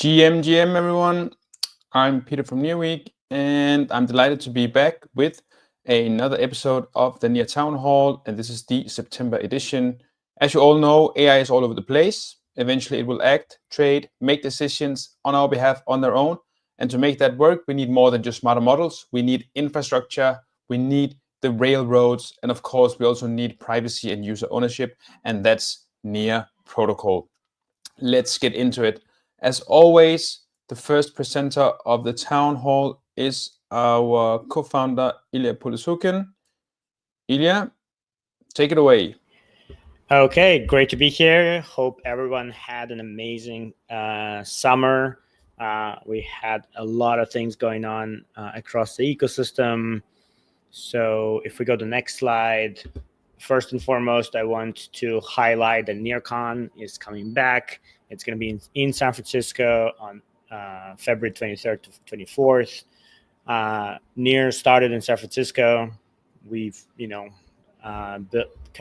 GM everyone. I'm Peter from Near Week, and I'm delighted to be back with another episode of the Near Town Hall, and this is the September edition. As you all know, AI is all over the place. Eventually, it will act, trade, make decisions on our behalf on their own. And to make that work, we need more than just smarter models. We need infrastructure, we need the railroads, and of course, we also need privacy and user ownership, and that's Near Protocol. Let's get into it. As always, the first presenter of the town hall is our co-founder, Illia Polosukhin. Illia, take it away. Okay, great to be here. Hope everyone had an amazing summer. We had a lot of things going on across the ecosystem. So if we go to the next slide, first and foremost, I want to highlight that NearCon is coming back. It's going to be in San Francisco on February 23rd to 24th. Near started in San Francisco. We've, kind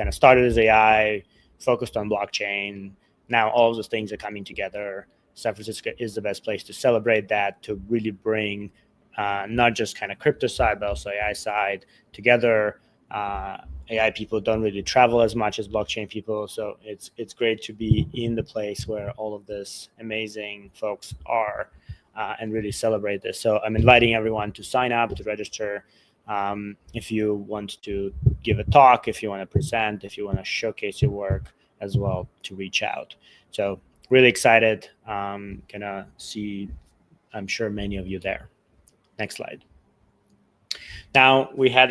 of started as AI, focused on blockchain. Now all of those things are coming together. San Francisco is the best place to celebrate that, to really bring not just kind of crypto side, but also AI side together. AI people don't really travel as much as blockchain people, so it's great to be in the place where all of this amazing folks are and really celebrate this. So I'm inviting everyone to sign up, to register. If you want to give a talk, if you want to present, if you want to showcase your work as well, to reach out. So really excited. Gonna see, I'm sure, many of you there. Next slide. Now, we had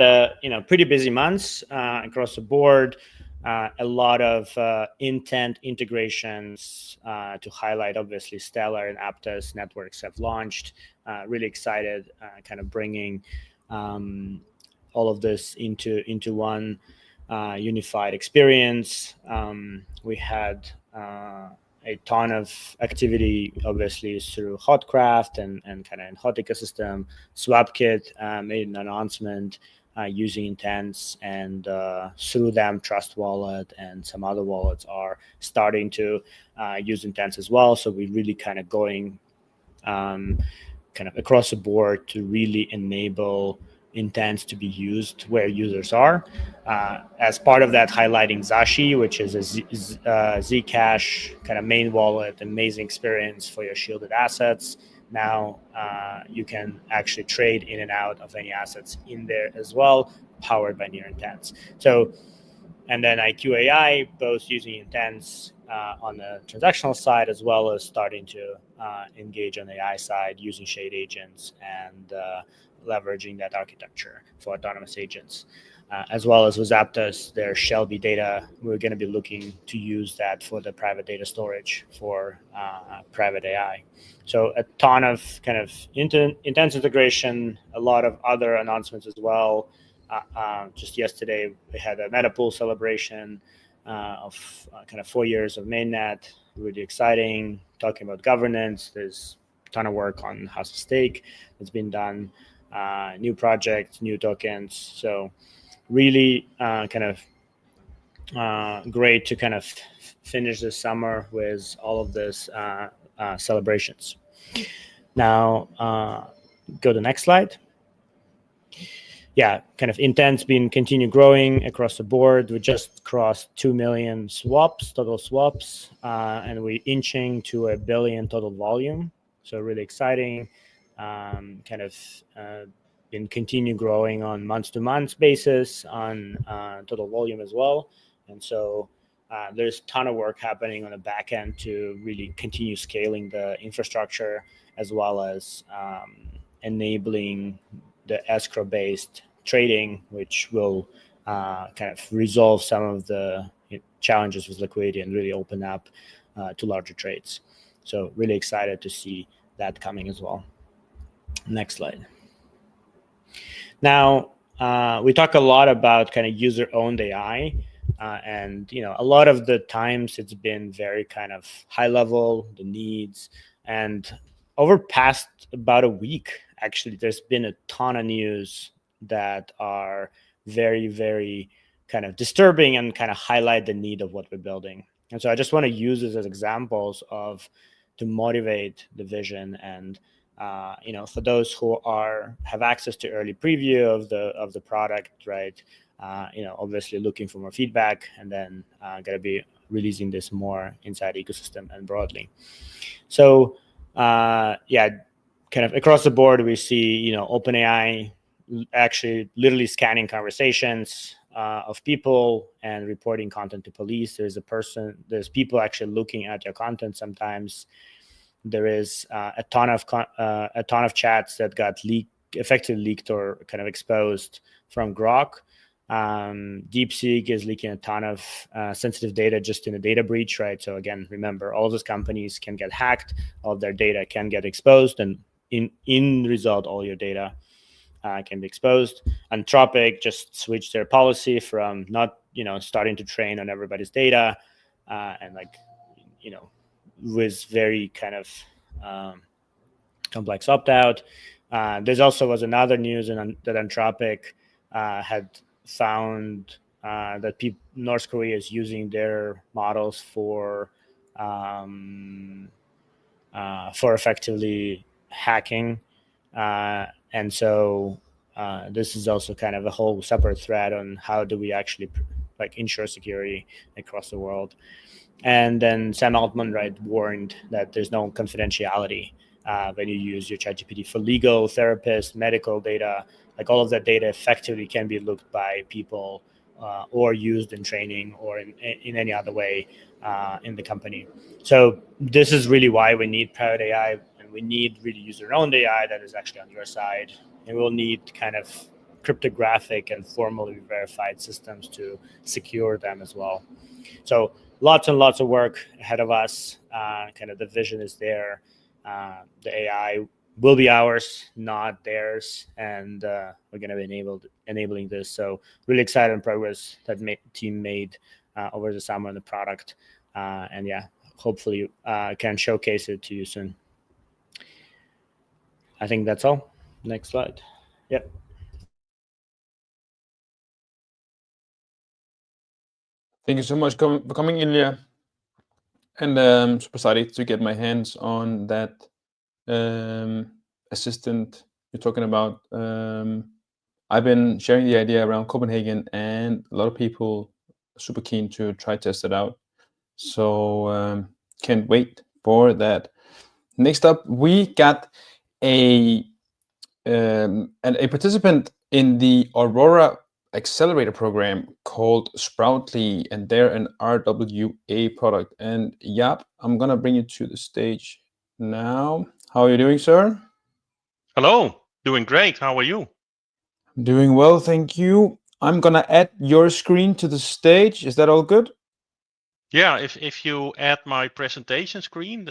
pretty busy months across the board. A lot of intent integrations to highlight. Obviously, Stellar and Aptos networks have launched. Really excited, kind of bringing all of this into one unified experience. We had a ton of activity, obviously, through Hotcraft and kind of in Hot ecosystem. SwapKit made an announcement using intents, and through them, Trust Wallet and some other wallets are starting to use intents as well. So we're really kind of going kind of across the board to really enable intents to be used where users are. As part of that, highlighting Zashi, which is a Zcash kind of main wallet, amazing experience for your shielded assets. Now you can actually trade in and out of any assets in there as well, powered by Near Intents. So, and then IQ.ai, both using intents on the transactional side, as well as starting to engage on the AI side using shade agents and leveraging that architecture for autonomous agents. As well as with Aptos, their Shelby data, we're going to be looking to use that for the private data storage for private AI. So a ton of kind of intense integration, a lot of other announcements as well. Just yesterday, we had a Metapool celebration of kind of 4 years of mainnet, really exciting, talking about governance. There's a ton of work on House of Stake that's been done, new projects, new tokens. So really kind of great to kind of finish this summer with all of this celebrations. Now, go to the next slide. Yeah, kind of intents been continue growing across the board. We just crossed 2 million total swaps, and we're inching to 1 billion total volume. So really exciting. Kind of been continue growing on month-to-month basis on total volume as well. And so there's a ton of work happening on the back end to really continue scaling the infrastructure, as well as enabling the escrow-based trading, which will kind of resolve some of the challenges with liquidity and really open up to larger trades. So really excited to see that coming as well. Next slide. Now, we talk a lot about kind of user-owned AI, and a lot of the times it's been very kind of high level, the needs, and over past about a week, actually, there's been a ton of news that are very, very kind of disturbing and kind of highlight the need of what we're building. And so I just want to use this as examples of to motivate the vision. And for those who have access to early preview of the product, right? Obviously looking for more feedback, and then gonna be releasing this more inside ecosystem and broadly. So kind of across the board, we see OpenAI actually literally scanning conversations of people and reporting content to police. There's people actually looking at your content sometimes. There is a ton of chats that got effectively leaked or kind of exposed from Grok. DeepSeek is leaking a ton of sensitive data just in a data breach, right? So again, remember, all of those companies can get hacked, all of their data can get exposed, and in result, all your data can be exposed. Anthropic just switched their policy from not starting to train on everybody's data, and with very kind of complex opt-out. There's also was another news that Anthropic had found that North Korea is using their models for effectively hacking, and so this is also kind of a whole separate thread on how do we actually ensure security across the world. And then Sam Altman, right, warned that there's no confidentiality when you use your ChatGPT for legal, therapist, medical data. All of that data effectively can be looked by people or used in training or in any other way in the company. So this is really why we need private AI, and we need really user-owned AI that is actually on your side. And we'll need kind of cryptographic and formally verified systems to secure them as well. So lots and lots of work ahead of us. Kind of the vision is there. The AI will be ours, not theirs, and we're going to be enabling this. So really excited on progress that team made over the summer on the product, and hopefully can showcase it to you soon. I think that's all. Next slide. Yep. Thank you so much for coming, Illia. And super excited to get my hands on that assistant you're talking about. I've been sharing the idea around Copenhagen, and a lot of people are super keen to try test it out. So can't wait for that. Next up, we got a participant in the Aurora Accelerator program called Sproutly, and they're an RWA product. And Jaap, I'm gonna bring you to the stage now. How are you doing, sir? Hello, doing great. How are you? Doing well, thank you. I'm gonna add your screen to the stage. Is that all good? Yeah, if you add my presentation screen,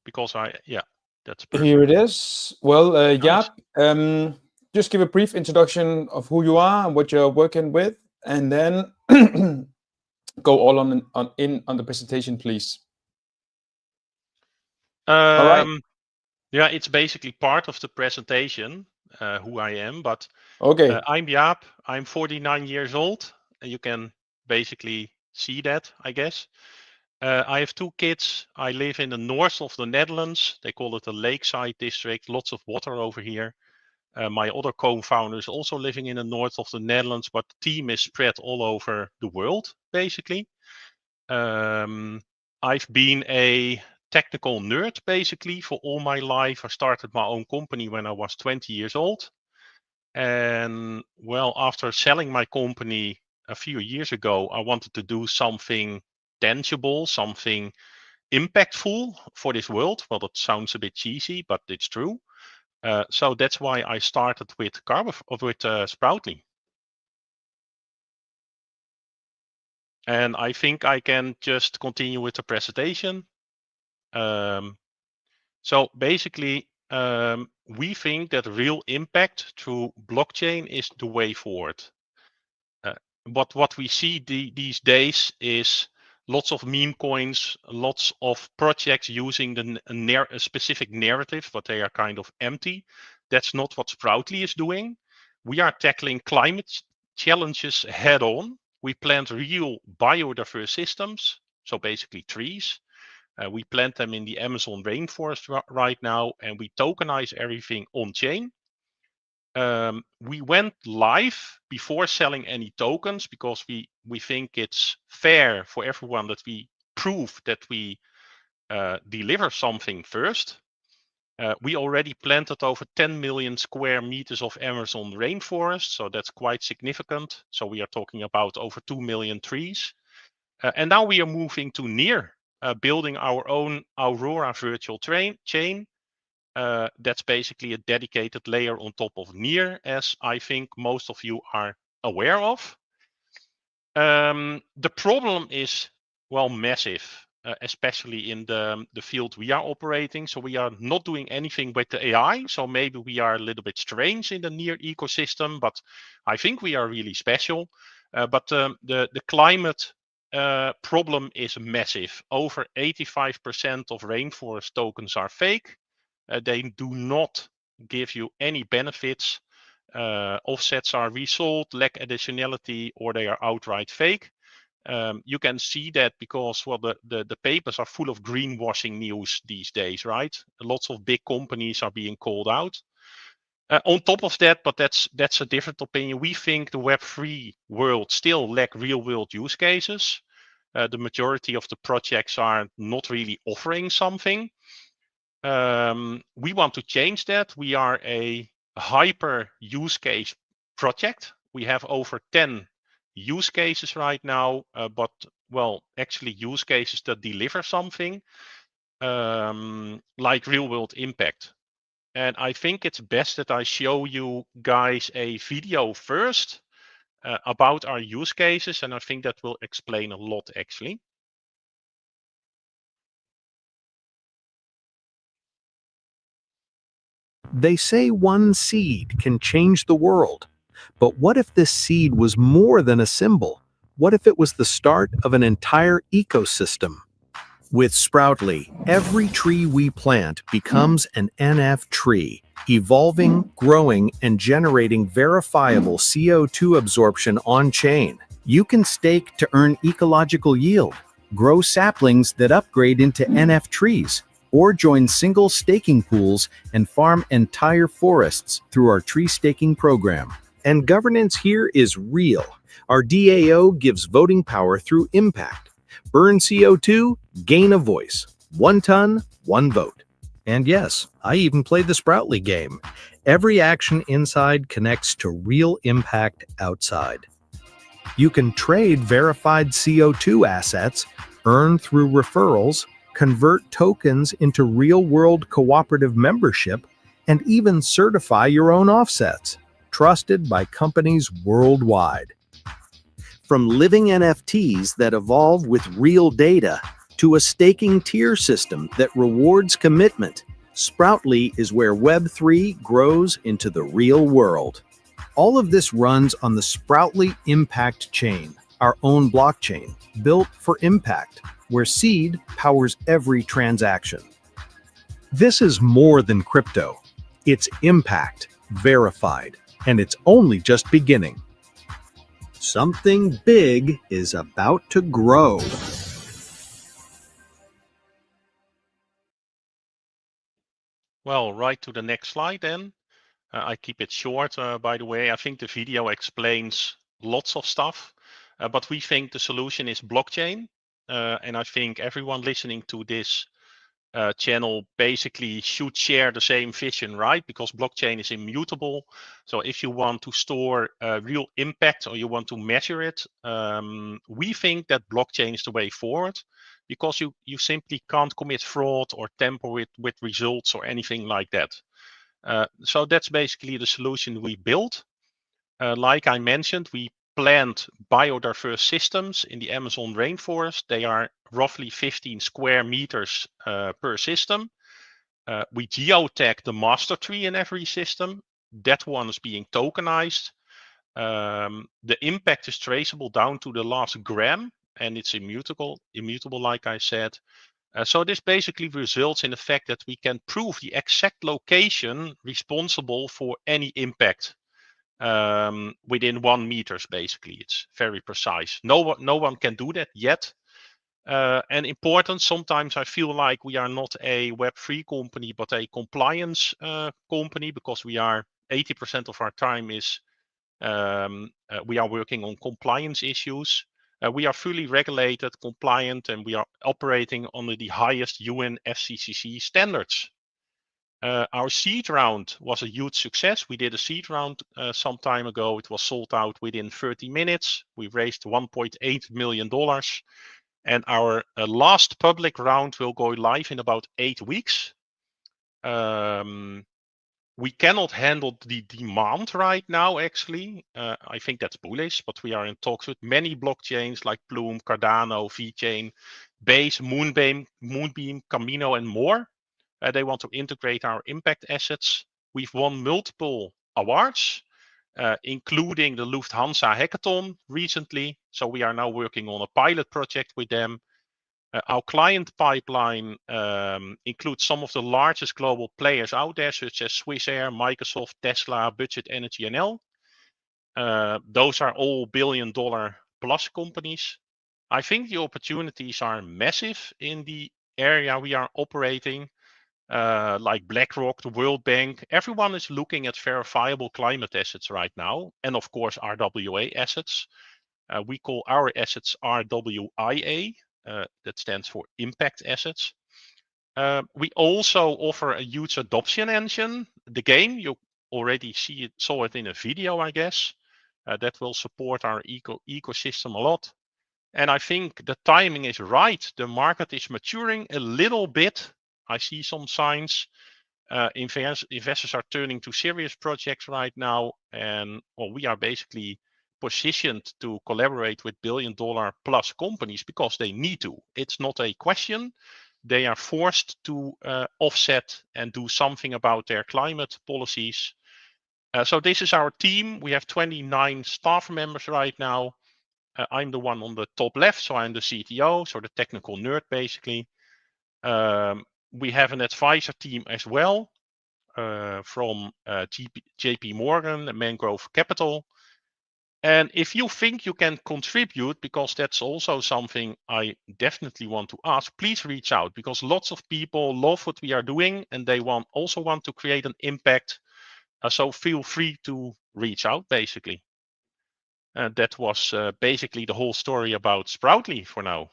because that's perfect. Here it is. Well, Nice. Jaap, just give a brief introduction of who you are and what you're working with, and then go all on the presentation, please. All right. Yeah, it's basically part of the presentation, who I am, but Okay. I'm Jaap. I'm 49 years old, and you can basically see that, I guess. I have 2 kids. I live in the north of the Netherlands. They call it the Lakeside District. Lots of water over here. My other co-founder is also living in the north of the Netherlands, but the team is spread all over the world, basically. I've been a technical nerd, basically, for all my life. I started my own company when I was 20 years old. And well, after selling my company a few years ago, I wanted to do something tangible, something impactful for this world. Well, that sounds a bit cheesy, but it's true. So that's why I started with Sproutly. And I think I can just continue with the presentation. So basically, we think that real impact through blockchain is the way forward. But what we see these days is lots of meme coins, lots of projects using a specific narrative, but they are kind of empty. That's not what Sproutly is doing. We are tackling climate challenges head on. We plant real biodiverse systems, so basically trees. We plant them in the Amazon rainforest right now, and we tokenize everything on chain. We went live before selling any tokens because we think it's fair for everyone that we prove that we deliver something first. We already planted over 10 million square meters of Amazon rainforest, so that's quite significant. So we are talking about over 2 million trees. And now we are moving to Near, building our own Aurora virtual chain. That's basically a dedicated layer on top of Near, as I think most of you are aware of. The problem is, well, massive. Especially in the field we are operating. So we are not doing anything with the AI. So maybe we are a little bit strange in the Near ecosystem, but I think we are really special. But the climate problem is massive. Over 85% of rainforest tokens are fake. They do not give you any benefits. Offsets are resold, lack additionality, or they are outright fake. You can see that because, well, the papers are full of greenwashing news these days, right? Lots of big companies are being called out. On top of that, but that's a different opinion. We think the Web3 world still lack real world use cases. The majority of the projects are not really offering something. We want to change that. We are a hyper use case project. We have over 10 use cases right now, but well, actually use cases that deliver something like real world impact. And I think it's best that I show you guys a video first about our use cases, and I think that will explain a lot actually. They say one seed can change the world. But what if this seed was more than a symbol? What if it was the start of an entire ecosystem? With Sproutly, every tree we plant becomes an NF tree, evolving, growing, and generating verifiable CO2 absorption on-chain. You can stake to earn ecological yield, grow saplings that upgrade into NF trees, or join single staking pools and farm entire forests through our tree staking program. And governance here is real. Our DAO gives voting power through impact. Burn CO2, gain a voice. 1 ton, 1 vote. And yes, I even played the Sproutly game. Every action inside connects to real impact outside. You can trade verified CO2 assets, earn through referrals, convert tokens into real-world cooperative membership, and even certify your own offsets, trusted by companies worldwide. From living NFTs that evolve with real data to a staking tier system that rewards commitment, Sproutly is where Web3 grows into the real world. All of this runs on the Sproutly Impact Chain, our own blockchain, built for impact, where seed powers every transaction. This is more than crypto. It's impact, verified, and it's only just beginning. Something big is about to grow. Well, right to the next slide then. I keep it short, by the way. I think the video explains lots of stuff, but we think the solution is blockchain. And I think everyone listening to this channel basically should share the same vision, right? Because blockchain is immutable. So if you want to store real impact or you want to measure it, we think that blockchain is the way forward, because you simply can't commit fraud or tamper with results or anything like that. So that's basically the solution we built. Like I mentioned, we plant biodiverse systems in the Amazon rainforest. They are roughly 15 square meters per system. We geotag the master tree in every system. That one is being tokenized. The impact is traceable down to the last gram, and it's immutable like I said. So this basically results in the fact that we can prove the exact location responsible for any impact within 1 meters. Basically, it's very precise. No one can do that yet. And important, sometimes I feel like we are not a Web3 company, but a compliance company, because we are 80% of our time is we are working on compliance issues. We are fully regulated, compliant, and we are operating under the highest UN FCCC standards. Our seed round was a huge success. We did a seed round some time ago. It was sold out within 30 minutes. We raised $1.8 million. And our last public round will go live in about 8 weeks. We cannot handle the demand right now, actually. I think that's bullish, but we are in talks with many blockchains like Plume, Cardano, VeChain, Base, Moonbeam, Camino, and more. They want to integrate our impact assets. We've won multiple awards, including the Lufthansa Hackathon recently. So we are now working on a pilot project with them. Our client pipeline includes some of the largest global players out there, such as Swissair, Microsoft, Tesla, Budget Energy, NL. Those are all billion-dollar plus companies. I think the opportunities are massive in the area we are operating, like BlackRock, the World Bank. Everyone is looking at verifiable climate assets right now, and of course RWA assets. We call our assets RWIA. That stands for impact assets. We also offer a huge adoption engine. The game, you already saw it in a video, I guess. That will support our ecosystem a lot. And I think the timing is right. The market is maturing a little bit. I see some signs. Investors are turning to serious projects right now. And we are basically positioned to collaborate with billion-dollar plus companies because they need to. It's not a question. They are forced to offset and do something about their climate policies. So this is our team. We have 29 staff members right now. I'm the one on the top left, so I'm the CTO, so the technical nerd basically. We have an advisor team as well from JP Morgan, Mangrove Capital. And if you think you can contribute, because that's also something I definitely want to ask, please reach out, because lots of people love what we are doing and they also want to create an impact. So feel free to reach out, basically. That was basically the whole story about Sproutly for now.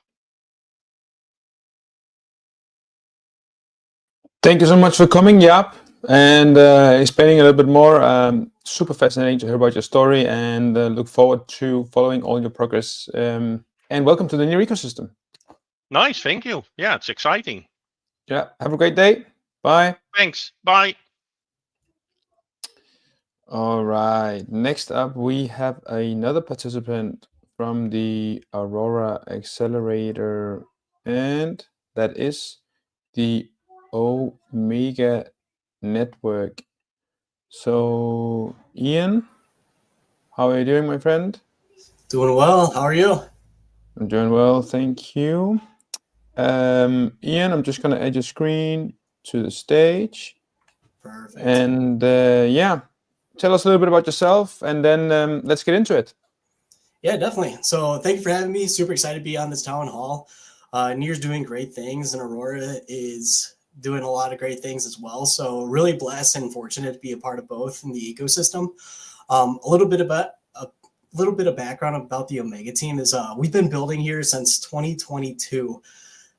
Thank you so much for coming, Jaap, and explaining a little bit more. Super fascinating to hear about your story, and look forward to following all your progress. And welcome to the Near ecosystem. Nice, thank you. Yeah, it's exciting. Yeah, have a great day. Bye. Thanks. Bye. All right. Next up, we have another participant from the Aurora Accelerator, and that is the Omega Network. So, Ian, how are you doing, my friend? Doing well. How are you? I'm doing well, thank you. Ian, I'm just going to add your screen to the stage. Perfect. And yeah, tell us a little bit about yourself, and then let's get into it. Yeah, definitely. So thank you for having me. Super excited to be on this town hall. Near's doing great things, and Aurora is doing a lot of great things as well. So really blessed and fortunate to be a part of both in the ecosystem. A little bit of background about the Omega team is we've been building here since 2022.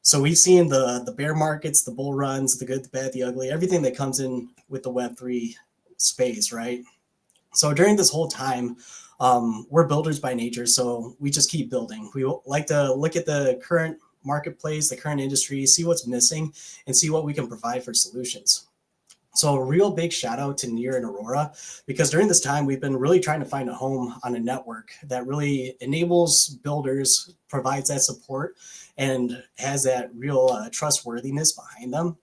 So we've seen the bear markets, the bull runs, the good, the bad, the ugly, everything that comes in with the Web3 space, right? So during this whole time, we're builders by nature, so we just keep building. We like to look at the current marketplace, the current industry, see what's missing, and see what we can provide for solutions. So a real big shout out to Near and Aurora, because during this time, we've been really trying to find a home on a network that really enables builders, provides that support, and has that real trustworthiness behind them.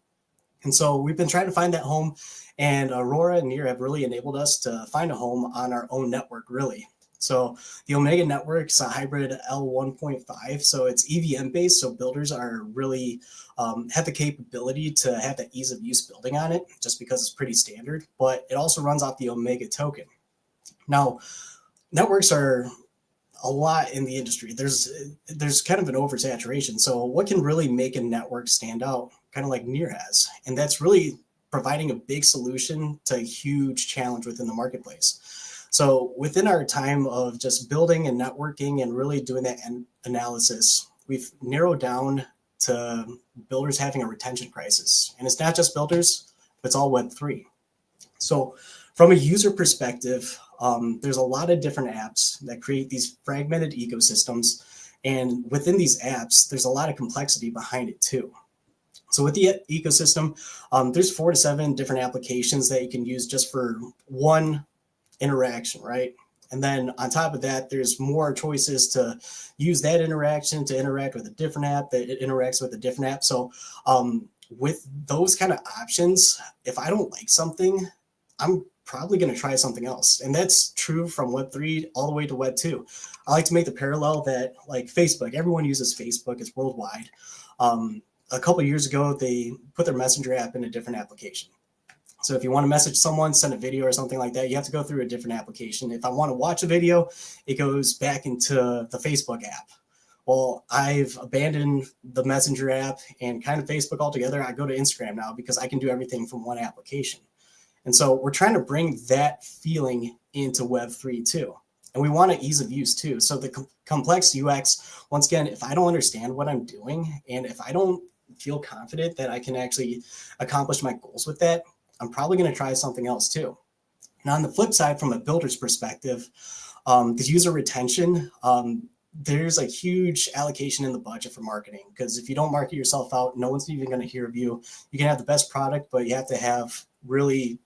And so we've been trying to find that home, and Aurora and Near have really enabled us to find a home on our own network, really. So the Omega network is a hybrid L1.5, so it's EVM based, so builders are really have the capability to have the ease of use building on it, just because it's pretty standard, but it also runs off the Omega token. Now, networks are a lot in the industry. There's kind of an oversaturation. So what can really make a network stand out, kind of like Near has? And that's really providing a big solution to a huge challenge within the marketplace. So within our time of just building and networking and really doing that analysis, we've narrowed down to builders having a retention crisis. And it's not just builders, it's all Web3. So from a user perspective, there's a lot of different apps that create these fragmented ecosystems. And within these apps, there's a lot of complexity behind it too. So with the ecosystem, there's 4 to 7 different applications that you can use just for one interaction, right? And then on top of that, there's more choices to use that interaction to interact with a different app that interacts with a different app. So with those kind of options, if I don't like something, I'm probably going to try something else. And that's true from Web3 all the way to Web2. I like to make the parallel that like Facebook, everyone uses Facebook, it's worldwide. A couple of years ago, they put their Messenger app in a different application. So if you want to message someone, send a video or something like that, you have to go through a different application. If I want to watch a video, it goes back into the Facebook app. Well, I've abandoned the Messenger app and kind of Facebook altogether. I go to Instagram now because I can do everything from one application. And so we're trying to bring that feeling into Web3 too. And we want an ease of use too. So the complex UX, once again, if I don't understand what I'm doing and if I don't feel confident that I can actually accomplish my goals with that, I'm probably going to try something else too. Now, on the flip side, from a builder's perspective, the user retention, there's a huge allocation in the budget for marketing, because if you don't market yourself out, no one's even going to hear of you. You can have the best product, but you have to have really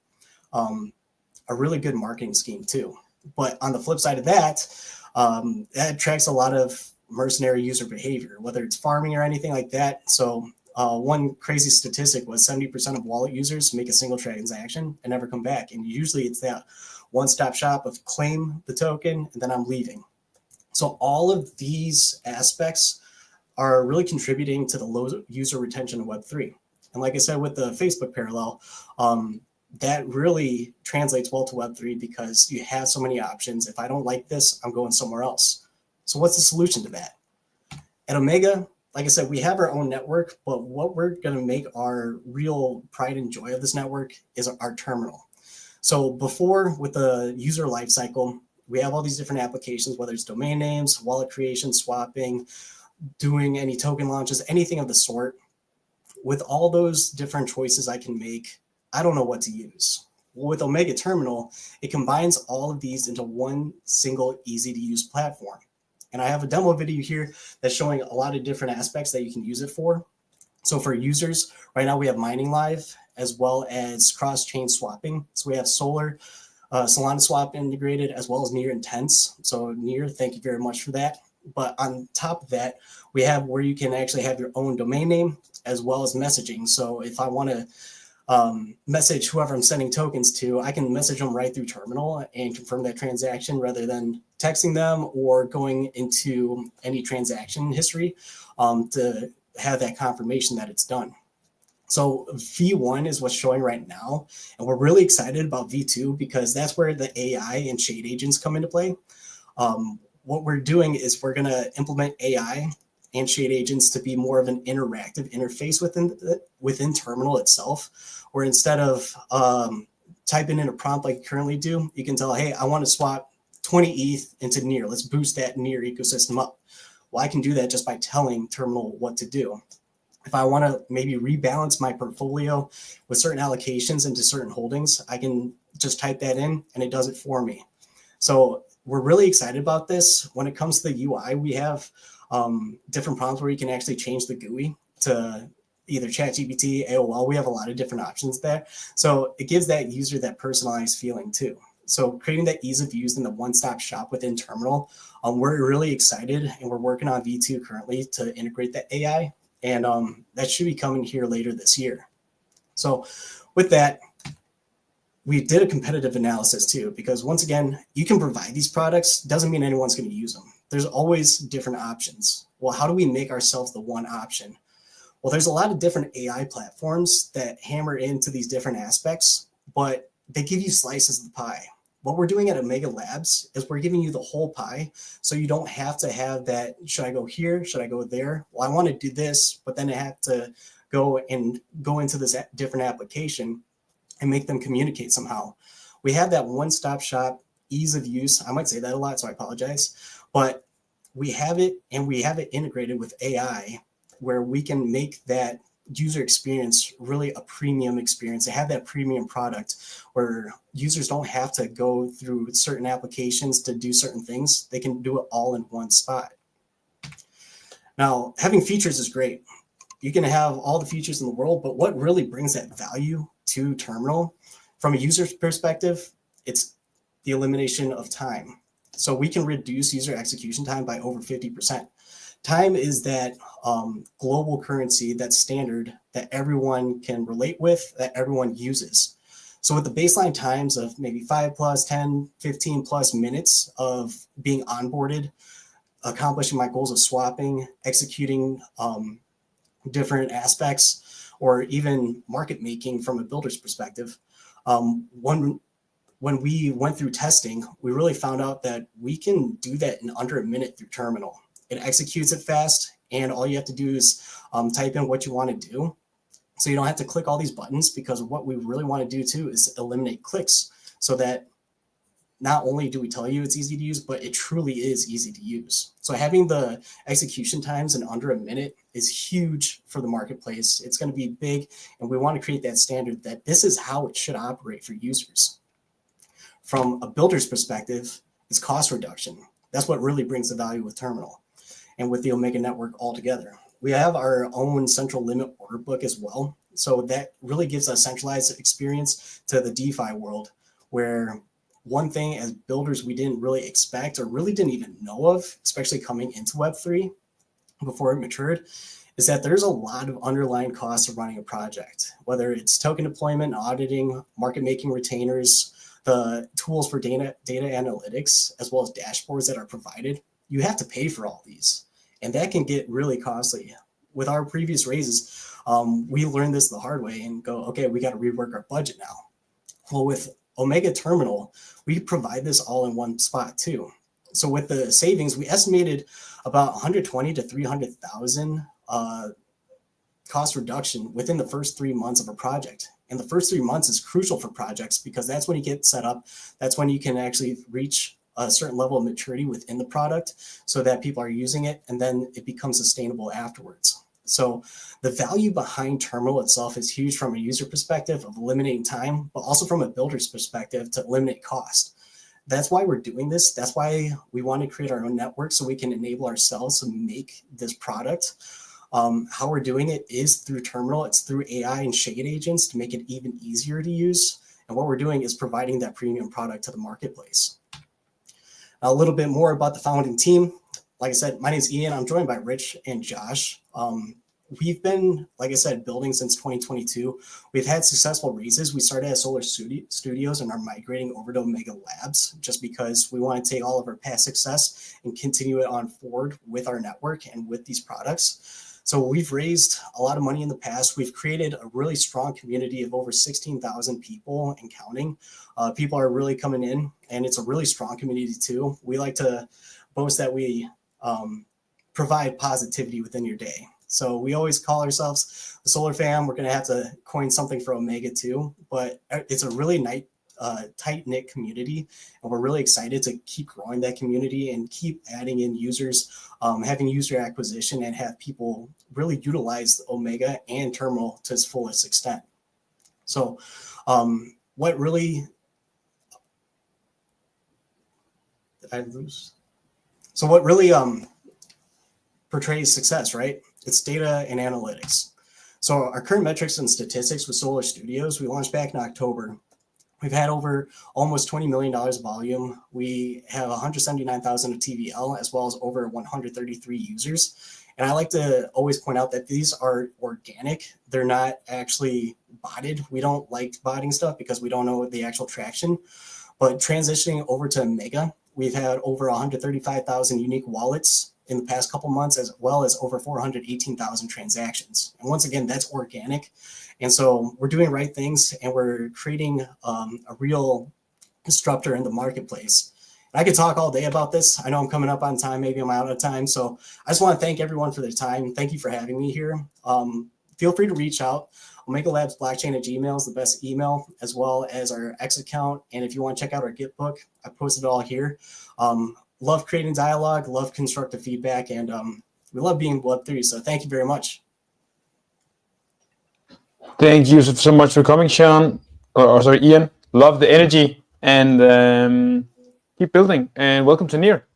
a really good marketing scheme too. But on the flip side of that, that attracts a lot of mercenary user behavior, whether it's farming or anything like that. So one crazy statistic was 70% of wallet users make a single transaction and never come back. And usually it's that one-stop shop of claim the token and then I'm leaving. So all of these aspects are really contributing to the low user retention of Web3. And like I said, with the Facebook parallel, that really translates well to Web3 because you have so many options. If I don't like this, I'm going somewhere else. So what's the solution to that? At Omega, like I said, we have our own network, but what we're going to make our real pride and joy of this network is our terminal. So before, with the user lifecycle, we have all these different applications, whether it's domain names, wallet creation, swapping, doing any token launches, anything of the sort. With all those different choices I can make, I don't know what to use. Well, with Omega Terminal, it combines all of these into one single easy to use platform. And I have a demo video here that's showing a lot of different aspects that you can use it for. So for users, right now we have mining live as well as cross-chain swapping. So we have Solana Swap integrated as well as Near Intense. So Near, thank you very much for that. But on top of that, we have where you can actually have your own domain name as well as messaging. So if I want to message whoever I'm sending tokens to, I can message them right through terminal and confirm that transaction rather than texting them or going into any transaction history to have that confirmation that it's done. So V1 is what's showing right now, and we're really excited about V2 because that's where the AI and shade agents come into play. What we're doing is we're going to implement AI and shade agents to be more of an interactive interface within terminal itself, where instead of typing in a prompt like you currently do, you can tell, hey, I want to swap 20 ETH into Near. Let's boost that Near ecosystem up. Well, I can do that just by telling terminal what to do. If I want to maybe rebalance my portfolio with certain allocations into certain holdings, I can just type that in and it does it for me. So we're really excited about this. When it comes to the UI, we have different prompts where you can actually change the GUI to either ChatGPT, AOL. We have a lot of different options there. So it gives that user that personalized feeling too. So creating that ease of use in the one-stop shop within terminal, we're really excited and we're working on V2 currently to integrate that AI. And that should be coming here later this year. So with that, we did a competitive analysis too, because once again, you can provide these products, doesn't mean anyone's going to use them. There's always different options. Well, how do we make ourselves the one option? Well, there's a lot of different AI platforms that hammer into these different aspects, but they give you slices of the pie. what we're doing at Omega Labs is we're giving you the whole pie. So you don't have to have that, should I go here? Should I go there? Well, I want to do this, but then I have to go into this different application and make them communicate somehow. We have that one-stop shop, ease of use. I might say that a lot, so I apologize. But we have it, and we have it integrated with AI where we can make that user experience really a premium experience. They have that premium product where users don't have to go through certain applications to do certain things. They can do it all in one spot. Now, having features is great. You can have all the features in the world, but what really brings that value to Terminal from a user's perspective, it's the elimination of time. So we can reduce user execution time by over 50%. Time is that global currency, that standard that everyone can relate with, that everyone uses. So with the baseline times of maybe 5+, 10, 15+ minutes of being onboarded, accomplishing my goals of swapping, executing different aspects, or even market making from a builder's perspective, when we went through testing, we really found out that we can do that in under a minute through Terminal. It executes it fast, and all you have to do is type in what you want to do. So you don't have to click all these buttons, because what we really want to do too is eliminate clicks, so that not only do we tell you it's easy to use, but it truly is easy to use. So having the execution times in under a minute is huge for the marketplace. It's going to be big, and we want to create that standard that this is how it should operate for users. From a builder's perspective, it's cost reduction. That's what really brings the value with Terminal and with the Omega network altogether. We have our own central limit order book as well. So that really gives a centralized experience to the DeFi world, where one thing as builders we didn't really expect or really didn't even know of, especially coming into Web3 before it matured, is that there's a lot of underlying costs of running a project, whether it's token deployment, auditing, market making retainers, the tools for data analytics, as well as dashboards that are provided. You have to pay for all these, and that can get really costly. With our previous raises, we learned this the hard way and go, okay, we got to rework our budget now. Well, with Omega Terminal, we provide this all in one spot too. So with the savings, we estimated about 120 to 300,000 cost reduction within the first 3 months of a project. And the first 3 months is crucial for projects, because that's when you get set up. That's when you can actually reach a certain level of maturity within the product so that people are using it, and then it becomes sustainable afterwards. So the value behind Terminal itself is huge from a user perspective of eliminating time, but also from a builder's perspective to eliminate cost. That's why we're doing this. That's why we want to create our own network, so we can enable ourselves to make this product. How we're doing it is through Terminal. It's through AI and shade agents to make it even easier to use. And what we're doing is providing that premium product to the marketplace. A little bit more about the founding team. Like I said, my name is Ian. I'm joined by Rich and Josh. We've been, like I said, building since 2022. We've had successful raises. We started at Solar Studios and are migrating over to Omega Labs, just because we want to take all of our past success and continue it on forward with our network and with these products. So we've raised a lot of money in the past. We've created a really strong community of over 16,000 people and counting. People are really coming in, and it's a really strong community too. We like to boast that we provide positivity within your day. So we always call ourselves the Solar Fam. We're going to have to coin something for Omega too, but it's a really tight-knit community, and we're really excited to keep growing that community and keep adding in users, having user acquisition, and have people really utilize Omega and Terminal to its fullest extent. So what really did I lose? So what really portrays success, right? It's data and analytics. So our current metrics and statistics with Solar Studios, we launched back in October. We've had over almost $20 million of volume. We have 179,000 of TVL, as well as over 133 users. And I like to always point out that these are organic. They're not actually botted. We don't like botting stuff because we don't know the actual traction. But transitioning over to Omega, we've had over 135,000 unique wallets in the past couple months, as well as over 418,000 transactions. And once again, that's organic. And so we're doing right things, and we're creating a real disruptor in the marketplace. And I could talk all day about this. I know I'm coming up on time. Maybe I'm out of time. So I just want to thank everyone for their time. Thank you for having me here. Feel free to reach out. Omega Labs Blockchain at Gmail is the best email, as well as our X account. And if you want to check out our Git book, I posted it all here. Love creating dialogue, love constructive feedback, and we love being Web3. So thank you very much. Thank you so much for coming, Sean. Or sorry, Ian. Love the energy, and keep building. And welcome to Near.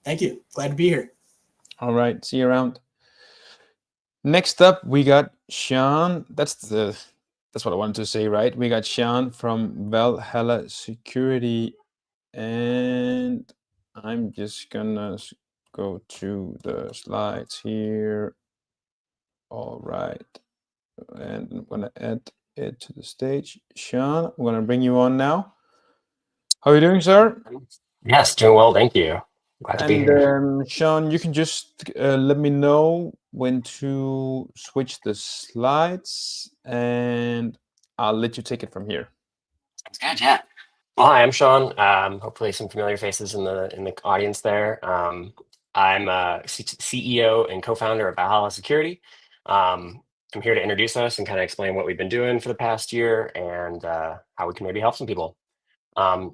Thank you. Glad to be here. All right. See you around. Next up, we got Sean. That's what I wanted to say, right? We got Sean from Valhalla Security, and I'm just gonna go to the slides here. All right, and I'm gonna add it to the stage. Sean, I'm gonna bring you on now. How are you doing, sir? Yes, doing well, thank you. Glad to be here. Sean, you can just let me know when to switch the slides, and I'll let you take it from here. Sounds good, yeah. Well, hi, I'm Sean. Hopefully some familiar faces in the audience there. I'm CEO and co-founder of Valhalla Security. I'm here to introduce us and kind of explain what we've been doing for the past year and how we can maybe help some people.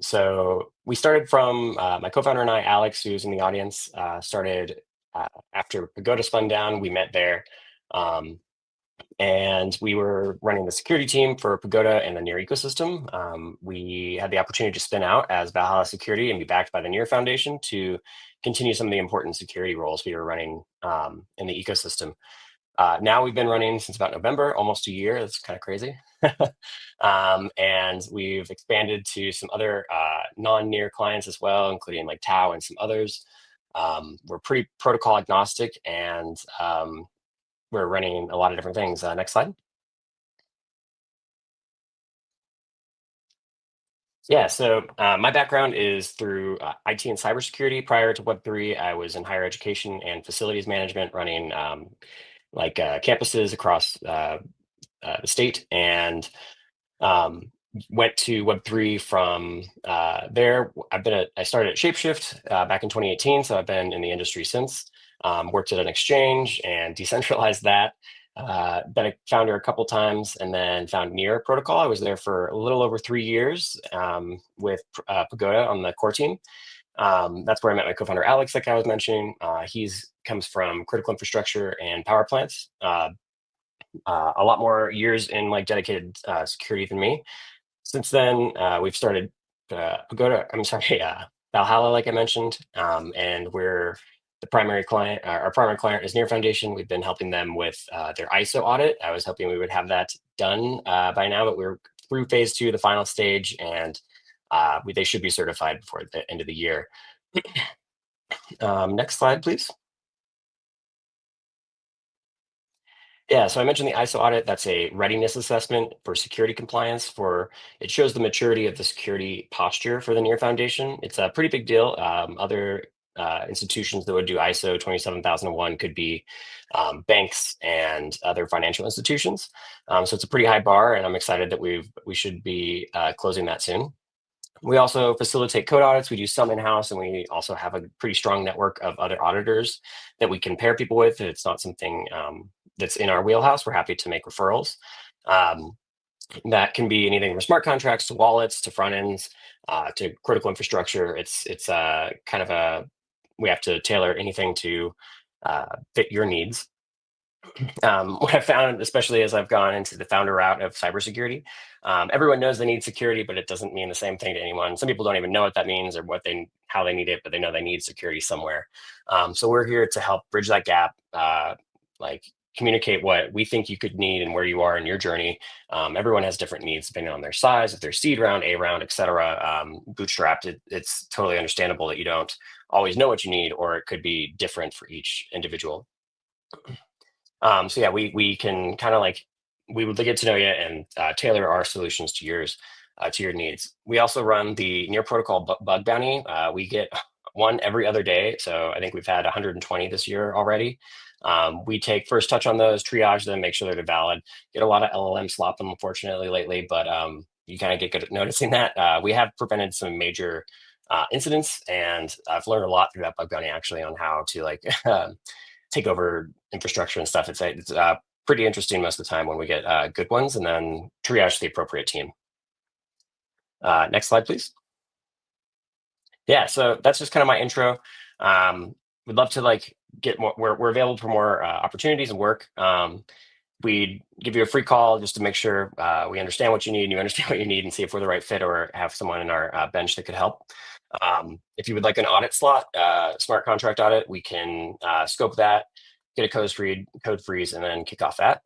So we started from my co-founder and I, Alex, who's in the audience, started after Pagoda spun down. We met there, and we were running the security team for Pagoda and the Near ecosystem. We had the opportunity to spin out as Valhalla Security and be backed by the Near Foundation to continue some of the important security roles we were running in the ecosystem. Now we've been running since about November, almost a year. That's kind of crazy. And we've expanded to some other non-Near clients as well, including like Tau and some others. We're pretty protocol agnostic, and we're running a lot of different things. Next slide. Yeah, so my background is through IT and cybersecurity. Prior to Web3, I was in higher education and facilities management, running campuses across the state, and went to Web3 from there. I started at Shapeshift back in 2018, so I've been in the industry since. Worked at an exchange and decentralized that. Been a founder a couple times, and then found Near Protocol. I was there for a little over 3 years with Pagoda on the core team. That's where I met my co-founder Alex, like I was mentioning. He's comes from critical infrastructure and power plants. A lot more years in like dedicated security than me. Since then, we've started Valhalla, like I mentioned, and we're the primary client. Our primary client is Near Foundation. We've been helping them with their ISO audit. I was hoping we would have that done by now, but we're through phase 2, the final stage, and they should be certified before the end of the year. Next slide, please. Yeah, so I mentioned the ISO audit. That's a readiness assessment for security compliance. It shows the maturity of the security posture for the Near Foundation. It's a pretty big deal. Other institutions that would do ISO 27001 could be banks and other financial institutions. So it's a pretty high bar, and I'm excited that we should be closing that soon. We also facilitate code audits. We do some in-house, and we also have a pretty strong network of other auditors that we can pair people with. If it's not something that's in our wheelhouse, we're happy to make referrals. That can be anything from smart contracts to wallets to front ends to critical infrastructure. It's kind of we have to tailor anything to fit your needs. What I've found, especially as I've gone into the founder route of cybersecurity, everyone knows they need security, but it doesn't mean the same thing to anyone. Some people don't even know what that means or how they need it, but they know they need security somewhere. So we're here to help bridge that gap, communicate what we think you could need and where you are in your journey. Everyone has different needs depending on their size, if they're seed round, A round, etc. Bootstrapped, it's totally understandable that you don't always know what you need, or it could be different for each individual. So yeah, we can kind of we would get to know you and tailor our solutions to yours, to your needs. We also run the Near Protocol bug bounty. We get one every other day. So I think we've had 120 this year already. We take first touch on those, triage them, make sure they're valid. Get a lot of LLM slop them, unfortunately, lately, but you kind of get good at noticing that. We have prevented some major incidents, and I've learned a lot through that bug bounty actually on how to like take over infrastructure and stuff. It's pretty interesting most of the time when we get good ones, and then triage the appropriate team. Next slide, please. Yeah, so that's just kind of my intro. We'd love to like get more. We're available for more opportunities and work. We'd give you a free call just to make sure we understand what you need and you understand what you need, and see if we're the right fit or have someone in our bench that could help. If you would like an audit slot, smart contract audit, we can scope that, get a code freeze, and then kick off that.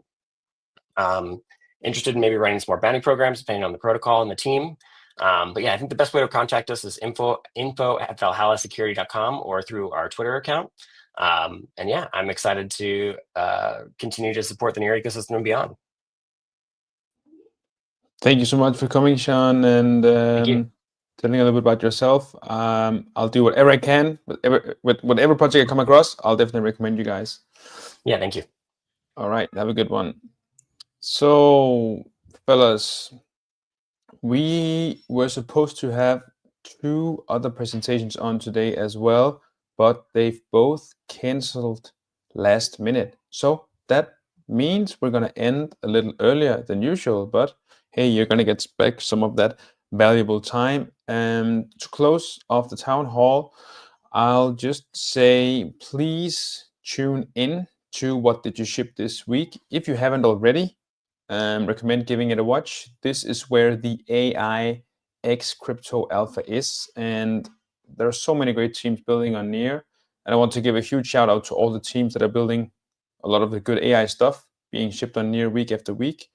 Interested in maybe running some more bounty programs depending on the protocol and the team. But yeah, I think the best way to contact us is info@valhallasecurity.com or through our Twitter account. And yeah, I'm excited to continue to support the NEAR ecosystem and beyond. Thank you so much for coming, Sean, and telling a little bit about yourself. I'll do whatever I can with whatever project I come across. I'll definitely recommend you guys. Yeah, thank you. All right, have a good one. So, fellas, we were supposed to have 2 other presentations on today as well, but they've both canceled last minute. So that means we're going to end a little earlier than usual, but hey, you're going to get back some of that valuable time. And to close off the town hall, I'll just say, please tune in to What Did You Ship This Week? If you haven't already, recommend giving it a watch. This is where the AI X crypto alpha is, and there are so many great teams building on NEAR. And I want to give a huge shout out to all the teams that are building a lot of the good AI stuff being shipped on NEAR week after week.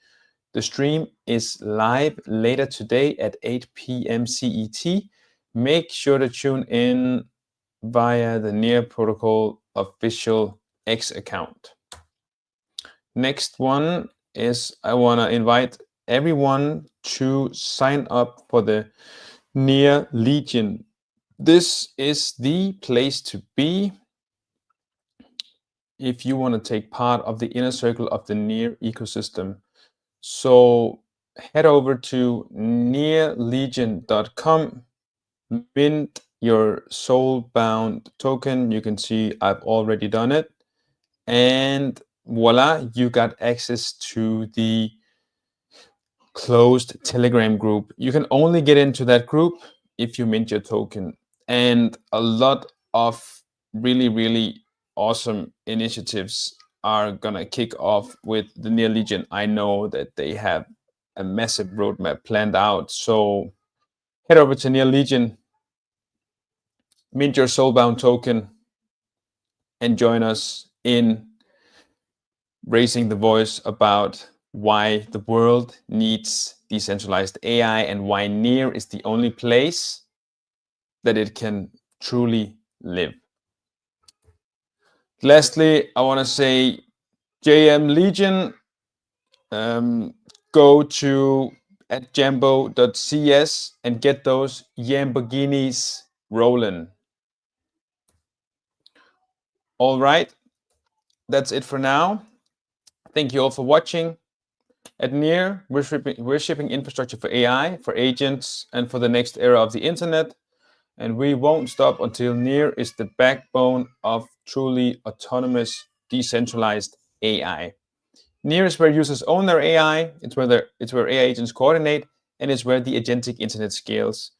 The stream is live later today at 8 p.m. CET. Make sure to tune in via the NEAR Protocol official X account. Next one is I want to invite everyone to sign up for the NEAR Legion. This is the place to be if you want to take part of the inner circle of the NEAR ecosystem. So head over to nearlegion.com, mint your soulbound token. You can see I've already done it, and voila, you got access to the closed Telegram group. You can only get into that group if you mint your token, and a lot of really awesome initiatives are gonna kick off with the NEAR Legion. I know that they have a massive roadmap planned out, so head over to NEAR Legion, mint your soulbound token, and join us in raising the voice about why the world needs decentralized AI and why NEAR is the only place that it can truly live. Lastly, I want to say JM Legion, go to @jambo.cs and get those Lamborghinis rolling. All right, that's it for now. Thank you all for watching. At NEAR, we're shipping infrastructure for AI, for agents, and for the next era of the internet. And we won't stop until NEAR is the backbone of truly autonomous, decentralized AI. NEAR is where users own their AI, it's where AI agents coordinate, and it's where the agentic internet scales.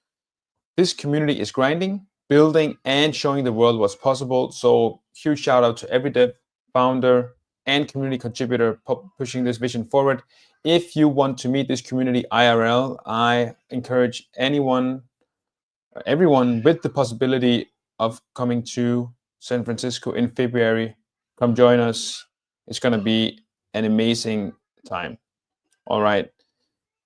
This community is grinding, building, and showing the world what's possible. So huge shout out to every dev, founder, and community contributor pushing this vision forward. If you want to meet this community IRL, I encourage everyone with the possibility of coming to San Francisco in February, come join us. It's going to be an amazing time. All right.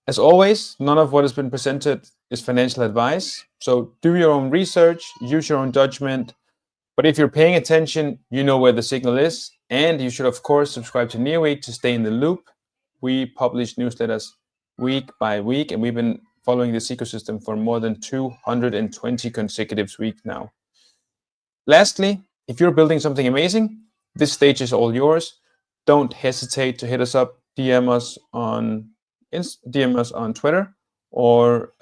As always, none of what has been presented is financial advice. So do your own research, use your own judgment. But if you're paying attention, you know where the signal is. And you should, of course, subscribe to NEAR Week to stay in the loop. We publish newsletters week by week, and we've been following this ecosystem for more than 220 consecutive weeks now. Lastly, if you're building something amazing, this stage is all yours. Don't hesitate to hit us up, DM us on Twitter, or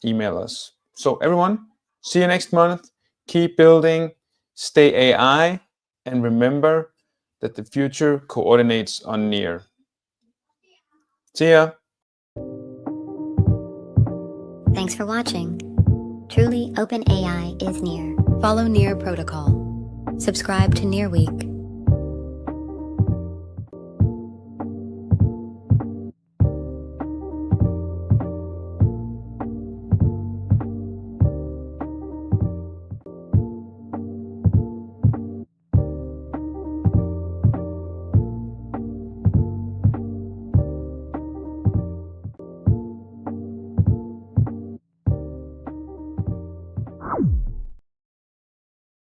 email us. So everyone, see you next month. Keep building, stay AI, and remember that the future coordinates on Near. See ya. Thanks for watching. Truly open AI is Near. Follow Near Protocol. Subscribe to Near Week